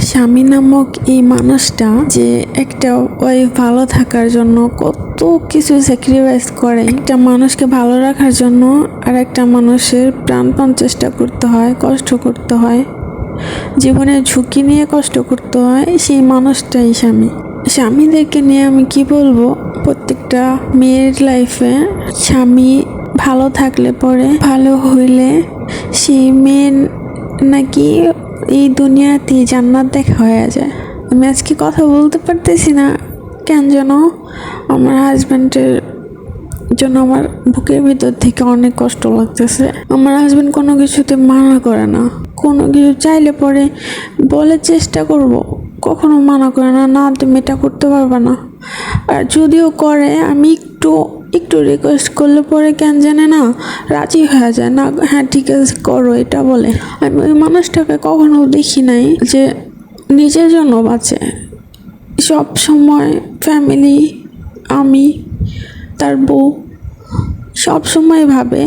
স্বামী নামক এই মানুষটা যে একটা ওয়াইফ ভালো থাকার জন্য কত কিছু স্যাক্রিফাইস করে, একটা মানুষকে ভালো রাখার জন্য আর একটা মানুষের প্রাণপণ চেষ্টা করতে হয়, কষ্ট করতে হয়, জীবনের ঝুঁকি নিয়ে কষ্ট করতে হয়, সেই মানুষটাই স্বামী। স্বামীদেরকে নিয়ে আমি কি বলবো, প্রত্যেকটা মেয়ের লাইফে স্বামী ভালো থাকলে পরে, ভালো হইলে সেই মেয়ে নাকি এই দুনিয়াতেই জান্নাত দেখা হয়ে যায়। আমি আজকে কথা বলতে পারতেছি না কেন যেন আমার হাজব্যান্ডের জন্য আমার বুকের ভিতর থেকে অনেক কষ্ট লাগতেছে। আমার হাজব্যান্ড কোনো কিছুতে মানা করে না, কোনো কিছু চাইলে পরে বলে চেষ্টা করব, কখনো মানা করে না, না তুমি এটা করতে পারবে না। আর যদিও করে আমি একটু রিকোয়েস্ট করলে পরে কেন জানে না রাজি হয়ে যায় না, হ্যাঁ ঠিক আছে করো এটা বলে। আমি ওই মানুষটাকে কখনো দেখি নাই যে নিজের জন্য বাঁচে। সব সময় ফ্যামিলি, আমি, তার বউ সব সময় ভাবে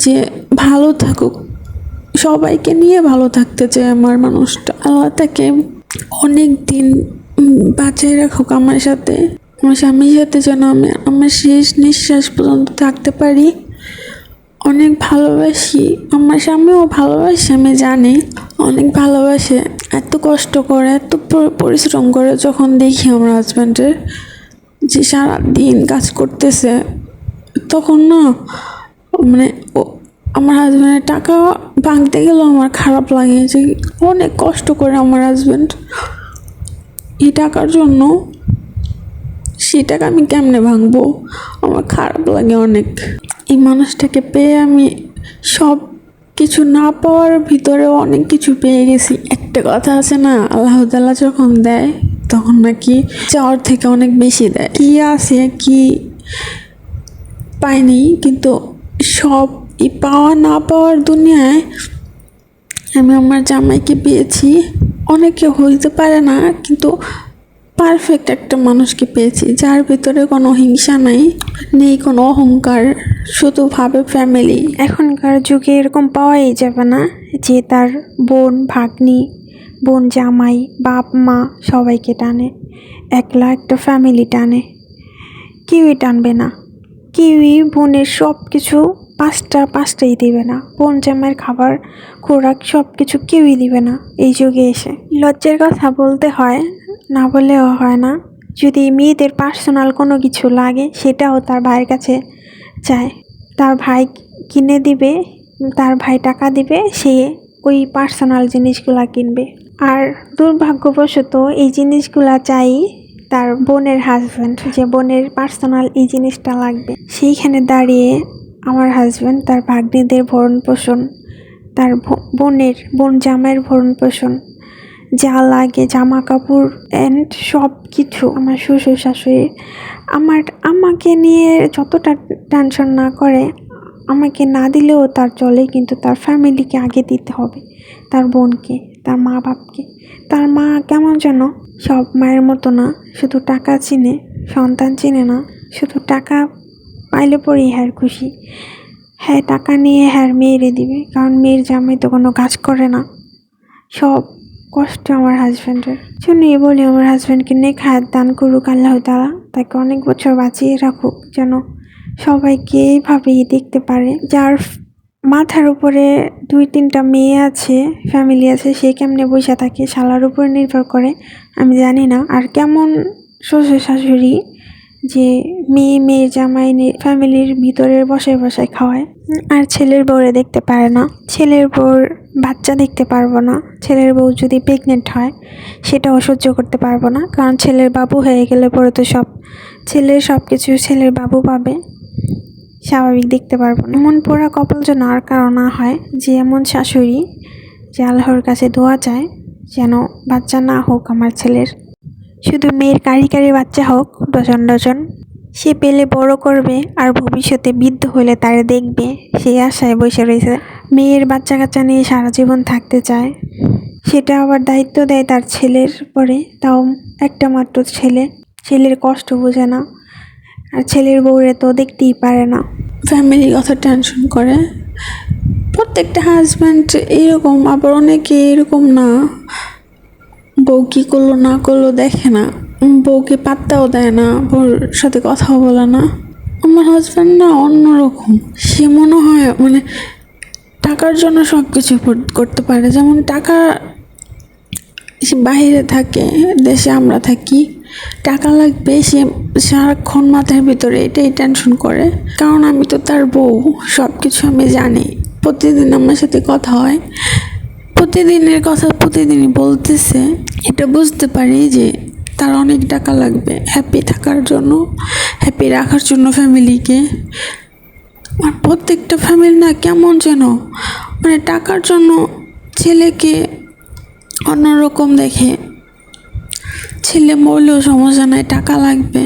যে ভালো থাকুক, সবাইকে নিয়ে ভালো থাকতে চায় আমার মানুষটা। আল্লাহ তাকে অনেক দিন বাঁচিয়ে রাখুক আমার সাথে, আমার স্বামীর সাথে, যেন আমি আমার শেষ নিঃশ্বাস পর্যন্ত থাকতে পারি। অনেক ভালোবাসি, আমার স্বামীও ভালোবাসে, আমি জানি অনেক ভালোবাসে। এত কষ্ট করে, এত পরিশ্রম করে যখন দেখি আমার হাজব্যান্ডের যে সারাদিন কাজ করতেছে, তখন না মানে আমার হাজব্যান্ডের টাকা ভাঙতে গেলেও আমার খারাপ লাগে যে অনেক কষ্ট করে আমার হাজব্যান্ড এই টাকার জন্য, সেই টাকা আমি কেমনে ভাঙবো, আমার খারাপ লাগে অনেক। এই মানুষটাকে পেয়ে আমি সব কিছু না পাওয়ার ভিতরেও অনেক কিছু পেয়ে গেছি। একটা কথা আছে না, আল্লাহ তাআলা যখন দেয় তখন নাকি চাওয়ার থেকে অনেক বেশি দেয়। কি আছে কি পাইনি, কিন্তু সব এই পাওয়া না পাওয়ার দুনিয়ায় আমি আমার জামাইকে পেয়েছি। অনেকে হইতে পারে না, কিন্তু পারফেক্ট একটা মানুষকে পেয়েছি, যার ভিতরে কোনো হিংসা নেই কোনো অহংকার, শুধু ভাবে ফ্যামিলি। এখনকার যুগে এরকম পাওয়াই যাবে না যে তার বোন, ভাগ্নি, বোন, জামাই, বাপ, মা সবাইকে টানে, একলা একটা ফ্যামিলি টানে। কেউই টানবে না, কেউই বোনের সব কিছু পাঁচটাই দিবে না, বোন জামাইয়ের খাবার খোরাক সব কিছু কেউই দিবে না এই যুগে এসে। লজ্জার কথা বলতে হয়, না বললেও হয় না, যদি মেয়েদের পার্সোনাল কোনো কিছু লাগে সেটাও তার ভাইয়ের কাছে চায়, তার ভাই কিনে দিবে, তার ভাই টাকা দিবে, সে ওই পার্সোনাল জিনিসগুলা কিনবে। আর দুর্ভাগ্যবশত এই জিনিসগুলা চাই তার বোনের হাজব্যান্ড, যে বোনের পার্সোনাল এই জিনিসটা লাগবে। সেইখানে দাঁড়িয়ে আমার হাজব্যান্ড তার ভাগ্নিদের ভরণ পোষণ, তার বোন জামাইয়ের ভরণ পোষণ, যা লাগে জামা কাপড় অ্যান্ড সব কিছু আমার শ্বশুর শাশুড়ি আমাকে নিয়ে যতটা টেনশন না করে, আমাকে না দিলেও তার চলে, কিন্তু তার ফ্যামিলিকে আগে দিতে হবে, তার বোনকে, তার মা বাপকে। তার মা কেমন যেন সব মায়ের মতো না, শুধু টাকা চিনে, সন্তান চিনে না, শুধু টাকা পাইলে পরেই হ্যার খুশি, হ্যাঁ টাকা নিয়ে হ্যার মেয়েরে দিবে, কারণ মেয়ের জামাই তো কোনো কাজ করে না। সব কষ্ট আমার হাজব্যান্ডের জন্যই বলি, আমার হাজব্যান্ডকে নেক হায়াত দান করুক আল্লাহ তাআলা, তাকে অনেক বছর বাঁচিয়ে রাখুক, যেন সবাইকে এইভাবেই দেখতে পারে। যার মাথার উপরে 2-3টা মেয়ে আছে, ফ্যামিলি আছে, সে কেমনে বসে থাকে শালার উপর নির্ভর করে আমি জানি না। আর কেমন শ্বশুর শাশুড়ি যে মেয়ের জামাই ফ্যামিলির ভিতরে বসায় খাওয়ায়, আর ছেলের বউরে দেখতে পারে না, ছেলের বউর বাচ্চা দেখতে পারবো না, ছেলের বউ যদি প্রেগনেন্ট হয় সেটাও সহ্য করতে পারবো না, কারণ ছেলের বাবু হয়ে গেলে পরে তো ছেলের সব কিছু ছেলের বাবু পাবে, স্বাভাবিক দেখতে পারবো না। এমন পোড়া কপাল যেন আর কারো না হয়, যে এমন শাশুড়ি যে আল্লাহর কাছে দোয়া চায় যেন বাচ্চা না হোক আমার ছেলের, শুধু মেয়ের কারি বাচ্চা হোক ডজন, সে পেলে বড় করবে আর ভবিষ্যতে বৃদ্ধ হলে তারে দেখবে, সেই আশায় বসে রয়েছে। মেয়ের বাচ্চা কাচ্চা নিয়ে সারা জীবন থাকতে চায়, সেটা আবার দায়িত্ব দেয় তার ছেলের পরে, তাও একটা মাত্র ছেলের কষ্ট বোঝে না, আর ছেলের বউরে তো দেখতেই পারে না, ফ্যামিলি কথা টেনশন করে। প্রত্যেকটা হাজব্যান্ড এরকম, আবার অনেকে এরকম না, বউ কী করলো না করলো দেখে না, বউকে পাত্তাও দেয় না, বউর সাথে কথাও বলে না। আমার হাজব্যান্ড না অন্যরকম, সে মনে হয় মানে টাকার জন্য সব কিছু করতে পারে। যেমন টাকা, সে বাইরে থাকে, দেশে আমরা থাকি, টাকা লাগবে, সে সারাক্ষণ মাথার ভিতরে এটাই টেনশন করে। কারণ আমি তো তার বউ, সব কিছু আমি জানি, প্রতিদিন আমার সাথে কথা হয়, প্রতিদিনের কথা প্রতিদিনই বলতেছে। এটা বুঝতে পারি যে তার অনেক টাকা লাগবে হ্যাপি থাকার জন্য, হ্যাপি রাখার জন্য ফ্যামিলিকে। আর প্রত্যেকটা ফ্যামিলি না কেমন যেন মানে টাকার জন্য ছেলেকে অন্যরকম দেখে। ছেলে মরলেও সমস্যা নাই, টাকা লাগবে।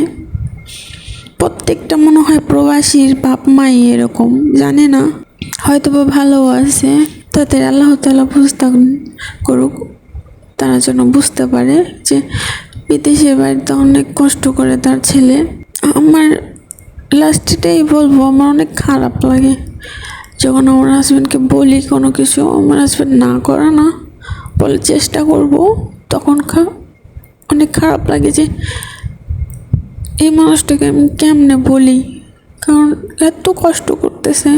প্রত্যেকটা মনে হয় প্রবাসীর বাপ মাই এরকম, জানে না, হয়তো বা ভালো আছে, তাদের আল্লাহ তাআলা বুঝতে করুক, তারা যেন বুঝতে পারে যে বিদেশের বাড়িতে অনেক কষ্ট করে তার ছেলে। আমার লাস্টেটাই বলবো, আমার অনেক খারাপ লাগে যখন আমার হাজব্যান্ডকে বলি কোনো কিছু, আমার হাজব্যান্ড না করে না, বলে চেষ্টা করব, তখন অনেক খারাপ লাগে যে এই মানুষটাকে আমি কেমনে বলি, কারণ এত কষ্ট করতেছে।